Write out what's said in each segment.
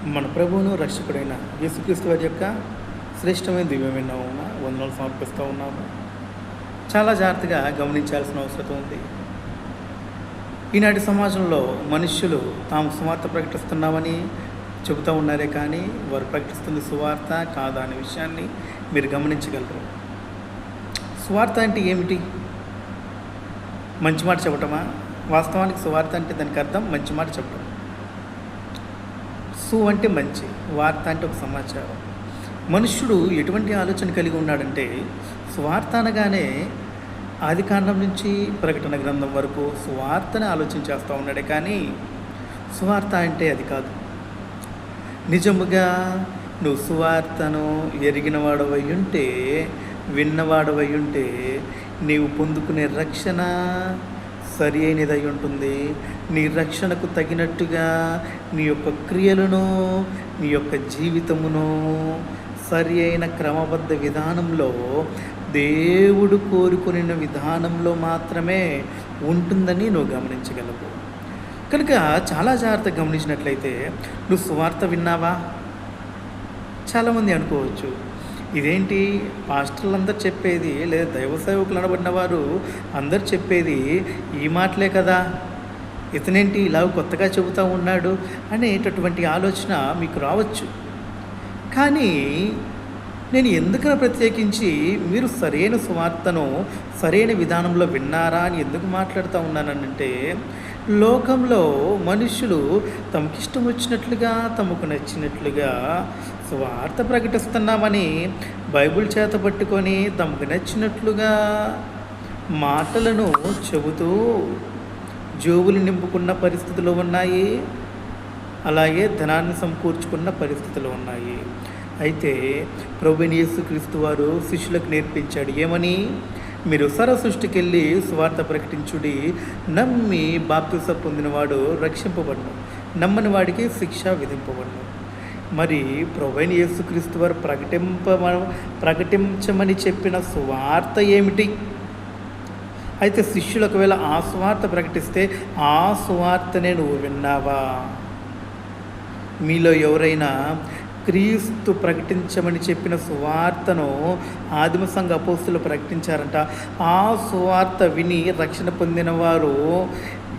మన ప్రభువును రక్షకుడైన యేసుక్రీస్తు వారి యొక్క శ్రేష్టమైన దివ్యమైన వందనాలు సమర్పిస్తూ ఉన్నాము. చాలా జాగ్రత్తగా గమనించాల్సిన అవసరం ఉంది. ఈనాటి సమాజంలో మనుష్యులు తాము సువార్త ప్రకటిస్తున్నామని చెబుతూ ఉన్నారే కానీ వారు ప్రకటిస్తుంది సువార్త కాదా అనే విషయాన్ని మీరు గమనించగలరు. సువార్త అంటే ఏమిటి? మంచి మాట చెప్పటమా? వాస్తవానికి సువార్త అంటే దానికి అర్థం మంచి మాట చెప్పడం. సు అంటే మంచి, వార్త అంటే ఒక సమాచారం. మనుష్యుడు ఎటువంటి ఆలోచన కలిగి ఉన్నాడంటే సువార్త అనగానే ఆదికాండం నుంచి ప్రకటన గ్రంథం వరకు సువార్తని ఆలోచించేస్తూ ఉన్నాడే కానీ సువార్త అంటే అది కాదు. నిజముగా నువ్వు సువార్తను ఎరిగినవాడవై ఉంటే, విన్నవాడవై ఉంటే నీవు పొందుకునే రక్షణ సరి అయినదై ఉంటుంది. నీ రక్షణకు తగినట్టుగా నీ యొక్క క్రియలను, నీ యొక్క జీవితమును సరి అయిన క్రమబద్ధ విధానంలో, దేవుడు కోరుకునే విధానంలో మాత్రమే ఉంటుందని నువ్వు గమనించగలవు. కనుక చాలా జాగ్రత్తగా గమనించినట్లయితే, నువ్వు సువార్త విన్నావా? చాలామంది అనుకోవచ్చు, ఇదేంటి పాస్టర్లు అందరు చెప్పేది, లేదా దైవ సేవకులు అనబడిన వారు అందరు చెప్పేది ఈ మాటలే కదా, ఇతనేంటి ఇలా కొత్తగా చెబుతూ ఉన్నాడు అనేటటువంటి ఆలోచన మీకు రావచ్చు. కానీ నేను ఎందుకని ప్రత్యేకించి మీరు సరైన సువార్తను సరైన విధానంలో విన్నారా అని ఎందుకు మాట్లాడుతూ ఉన్నానంటే, లోకంలో మనుషులు తమకిష్టం వచ్చినట్లుగా, తమకు నచ్చినట్లుగా సువార్త ప్రకటిస్తున్నామని బైబిల్ చేత పట్టుకొని తమకు నచ్చినట్లుగా మాటలను చెబుతూ జోబులు నింపుకున్న పరిస్థితులు ఉన్నాయి, అలాగే ధనాన్ని సమకూర్చుకున్న పరిస్థితులు ఉన్నాయి. అయితే ప్రభువైన యేసుక్రీస్తు వారు శిష్యులకు నేర్పించాడు ఏమని? మీరు సర్వ సృష్టికి వెళ్ళి సువార్త ప్రకటించుడి, నమ్మి బాప్తిసం పొందినవాడు రక్షింపబడును, నమ్మని వాడికి శిక్ష విధింపబడును. మరి ప్రభువైన యేసుక్రీస్తు వారు ప్రకటించమని చెప్పిన సువార్త ఏమిటి? అయితే శిష్యులు ఒకవేళ ఆ సువార్త ప్రకటిస్తే ఆ సువార్తనే నువ్వు విన్నావా? మీలో ఎవరైనా క్రీస్తు ప్రకటించమని చెప్పిన సువార్తను ఆదిమ సంఘ అపోస్తులు ప్రకటించారంట. ఆ సువార్త విని రక్షణ పొందిన వారు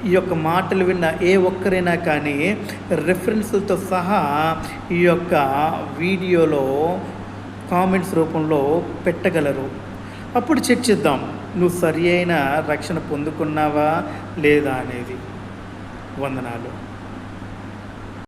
ఈ యొక్క మాటలు విన్న ఏ ఒక్కరైనా కానీ రెఫరెన్స్లతో సహా ఈ యొక్క వీడియోలో కామెంట్స్ రూపంలో పెట్టగలరు. అప్పుడు చర్చిద్దాం, నువ్వు సరి అయిన రక్షణ పొందుకున్నావా లేదా అనేది. వందనాలు.